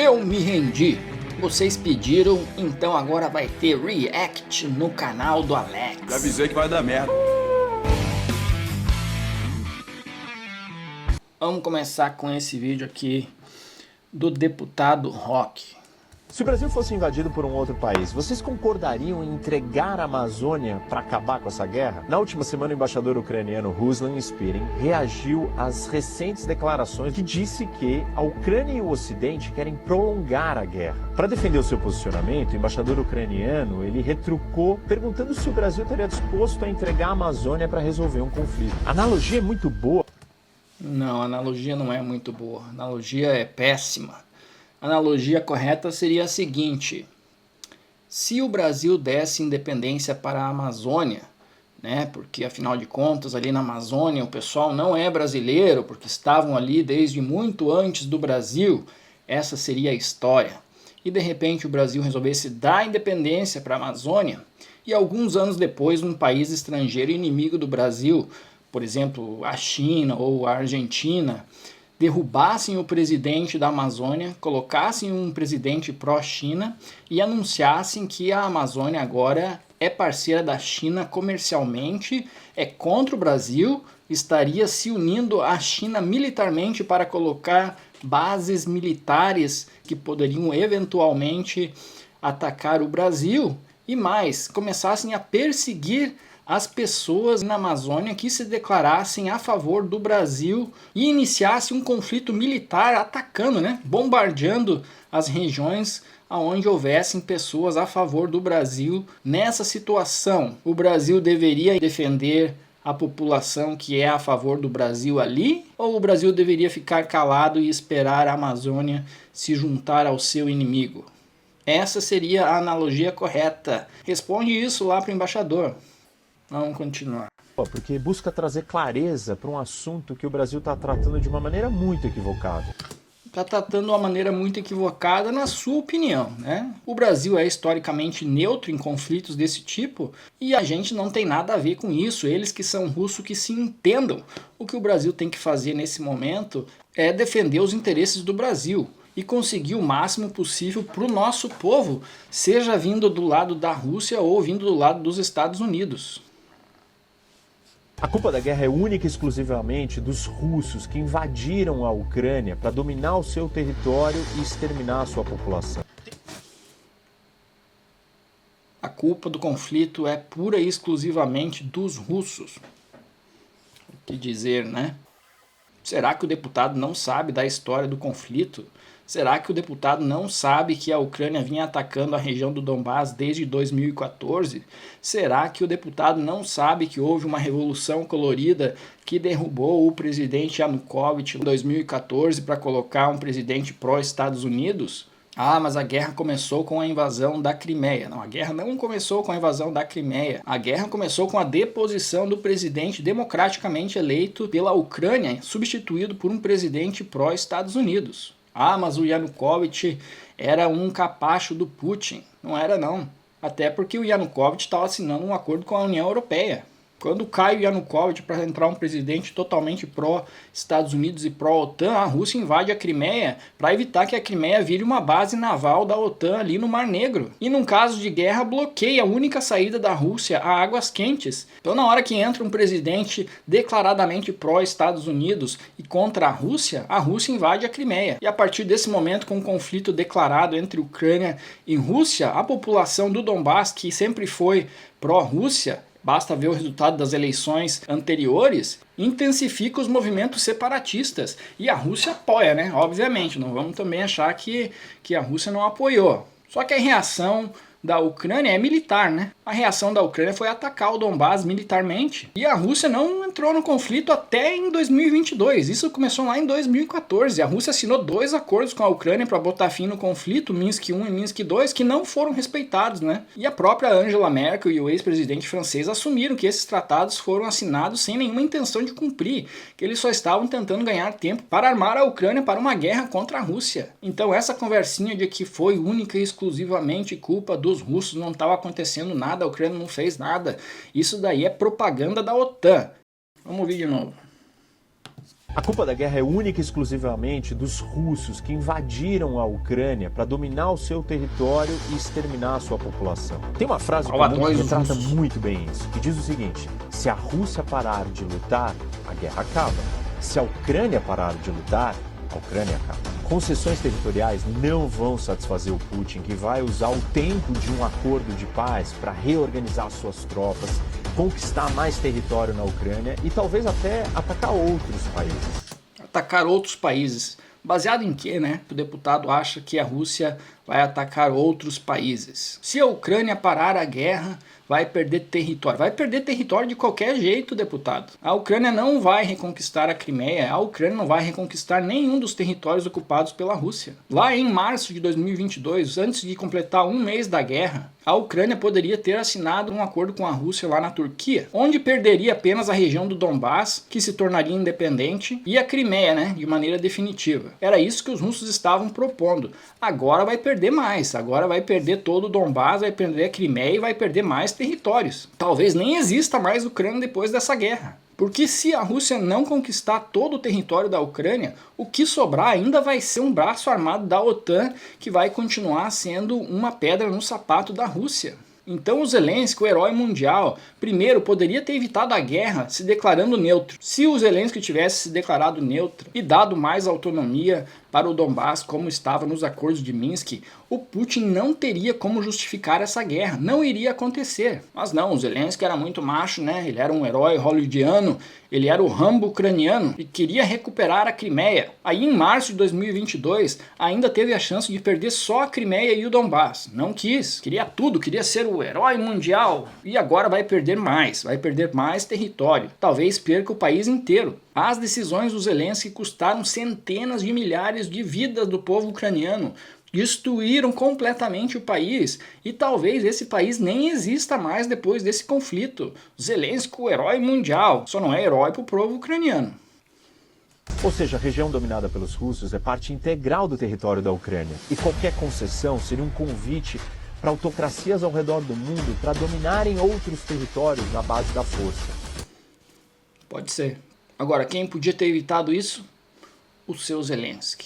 Eu me rendi. Vocês pediram, então agora vai ter react no canal do Alex. Já avisei que vai dar merda. Vamos começar com esse vídeo aqui do deputado Rock. Se o Brasil fosse invadido por um outro país, vocês concordariam em entregar a Amazônia para acabar com essa guerra? Na última semana, o embaixador ucraniano Ruslan Spirin reagiu às recentes declarações que disse que a Ucrânia e o Ocidente querem prolongar a guerra. Para defender o seu posicionamento, o embaixador ucraniano ele retrucou perguntando se o Brasil estaria disposto a entregar a Amazônia para resolver um conflito. A analogia é muito boa. Não, a analogia não é muito boa. A analogia é péssima. A analogia correta seria a seguinte: se o Brasil desse independência para a Amazônia, né, porque afinal de contas ali na Amazônia o pessoal não é brasileiro, porque estavam ali desde muito antes do Brasil, essa seria a história. E de repente o Brasil resolvesse dar independência para a Amazônia, e alguns anos depois um país estrangeiro inimigo do Brasil, por exemplo a China ou a Argentina, derrubassem o presidente da Amazônia, colocassem um presidente pró-China e anunciassem que a Amazônia agora é parceira da China comercialmente, é contra o Brasil, estaria se unindo à China militarmente para colocar bases militares que poderiam eventualmente atacar o Brasil e mais, começassem a perseguir as pessoas na Amazônia que se declarassem a favor do Brasil e iniciasse um conflito militar atacando, bombardeando as regiões onde houvessem pessoas a favor do Brasil. Nessa situação, o Brasil deveria defender a população que é a favor do Brasil ali? Ou o Brasil deveria ficar calado e esperar a Amazônia se juntar ao seu inimigo? Essa seria a analogia correta. Responde isso lá para o embaixador. Vamos continuar. Porque busca trazer clareza para um assunto que o Brasil está tratando de uma maneira muito equivocada. Está tratando de uma maneira muito equivocada na sua opinião, né? O Brasil é historicamente neutro em conflitos desse tipo e a gente não tem nada a ver com isso. Eles que são russos que se entendam. O que o Brasil tem que fazer nesse momento é defender os interesses do Brasil e conseguir o máximo possível para o nosso povo, seja vindo do lado da Rússia ou vindo do lado dos Estados Unidos. A culpa da guerra é única e exclusivamente dos russos que invadiram a Ucrânia para dominar o seu território e exterminar a sua população. A culpa do conflito é pura e exclusivamente dos russos. O que dizer, né? Será que o deputado não sabe da história do conflito? Será que o deputado não sabe que a Ucrânia vinha atacando a região do Donbás desde 2014? Será que o deputado não sabe que houve uma revolução colorida que derrubou o presidente Yanukovych em 2014 para colocar um presidente pró-Estados Unidos? Ah, mas a guerra começou com a invasão da Crimeia. Não, a guerra não começou com a invasão da Crimeia. A guerra começou com a deposição do presidente democraticamente eleito pela Ucrânia, substituído por um presidente pró-Estados Unidos. Ah, mas o Yanukovych era um capacho do Putin. Não era não. Até porque o Yanukovych estava assinando um acordo com a União Europeia. Quando cai o Yanukovych para entrar um presidente totalmente pró-Estados Unidos e pró-OTAN, a Rússia invade a Crimeia para evitar que a Crimeia vire uma base naval da OTAN ali no Mar Negro. E num caso de guerra, bloqueia a única saída da Rússia a águas quentes. Então na hora que entra um presidente declaradamente pró-Estados Unidos e contra a Rússia invade a Crimeia. E a partir desse momento, com um conflito declarado entre Ucrânia e Rússia, a população do Donbás, que sempre foi pró-Rússia, basta ver o resultado das eleições anteriores, intensifica os movimentos separatistas. E a Rússia apoia, né? Obviamente, não vamos também achar que a Rússia não apoiou. Só que a reação da Ucrânia é militar, né? A reação da Ucrânia foi atacar o Donbás militarmente. E a Rússia não entrou no conflito até em 2022. Isso começou lá em 2014. A Rússia assinou 2 acordos com a Ucrânia para botar fim no conflito, Minsk I e Minsk II, que não foram respeitados, né? E a própria Angela Merkel e o ex-presidente francês assumiram que esses tratados foram assinados sem nenhuma intenção de cumprir, que eles só estavam tentando ganhar tempo para armar a Ucrânia para uma guerra contra a Rússia. Então essa conversinha de que foi única e exclusivamente culpa dos russos, não estava acontecendo nada, a Ucrânia não fez nada, isso daí é propaganda da OTAN. Vamos ouvir de novo. A culpa da guerra é única e exclusivamente dos russos que invadiram a Ucrânia para dominar o seu território e exterminar a sua população. Tem uma frase comum que retrata muito bem isso, que diz o seguinte: se a Rússia parar de lutar, a guerra acaba. Se a Ucrânia parar de lutar, a Ucrânia acaba. Concessões territoriais não vão satisfazer o Putin, que vai usar o tempo de um acordo de paz para reorganizar suas tropas, conquistar mais território na Ucrânia e talvez até atacar outros países. Atacar outros países. Baseado em quê, né? O deputado acha que a Rússia vai atacar outros países. Se a Ucrânia parar a guerra, vai perder território. Vai perder território de qualquer jeito, deputado. A Ucrânia não vai reconquistar a Crimeia, a Ucrânia não vai reconquistar nenhum dos territórios ocupados pela Rússia. Lá em março de 2022, antes de completar um mês da guerra, a Ucrânia poderia ter assinado um acordo com a Rússia lá na Turquia, onde perderia apenas a região do Donbás, que se tornaria independente, e a Crimeia, né, de maneira definitiva. Era isso que os russos estavam propondo. Agora vai perder mais, agora vai perder todo o Donbás, vai perder a Crimeia e vai perder mais territórios. Talvez nem exista mais Ucrânia depois dessa guerra. Porque se a Rússia não conquistar todo o território da Ucrânia, o que sobrar ainda vai ser um braço armado da OTAN que vai continuar sendo uma pedra no sapato da Rússia. Então o Zelensky, o herói mundial, primeiro poderia ter evitado a guerra se declarando neutro. Se o Zelensky tivesse se declarado neutro e dado mais autonomia para o Donbás, como estava nos acordos de Minsk, o Putin não teria como justificar essa guerra, não iria acontecer. Mas não, o Zelensky era muito macho, né? Ele era um herói hollywoodiano, ele era o Rambo ucraniano e queria recuperar a Crimeia. Aí em março de 2022 ainda teve a chance de perder só a Crimeia e o Donbás. Não quis, queria tudo, queria ser o herói mundial e agora vai perder mais território. Talvez perca o país inteiro. As decisões do Zelensky custaram centenas de milhares de vidas do povo ucraniano, destruíram completamente o país e talvez esse país nem exista mais depois desse conflito. Zelensky, o herói mundial, só não é herói para o povo ucraniano. Ou seja, a região dominada pelos russos é parte integral do território da Ucrânia e qualquer concessão seria um convite para autocracias ao redor do mundo para dominarem outros territórios na base da força. Pode ser. Agora, quem podia ter evitado isso? O seu Zelensky.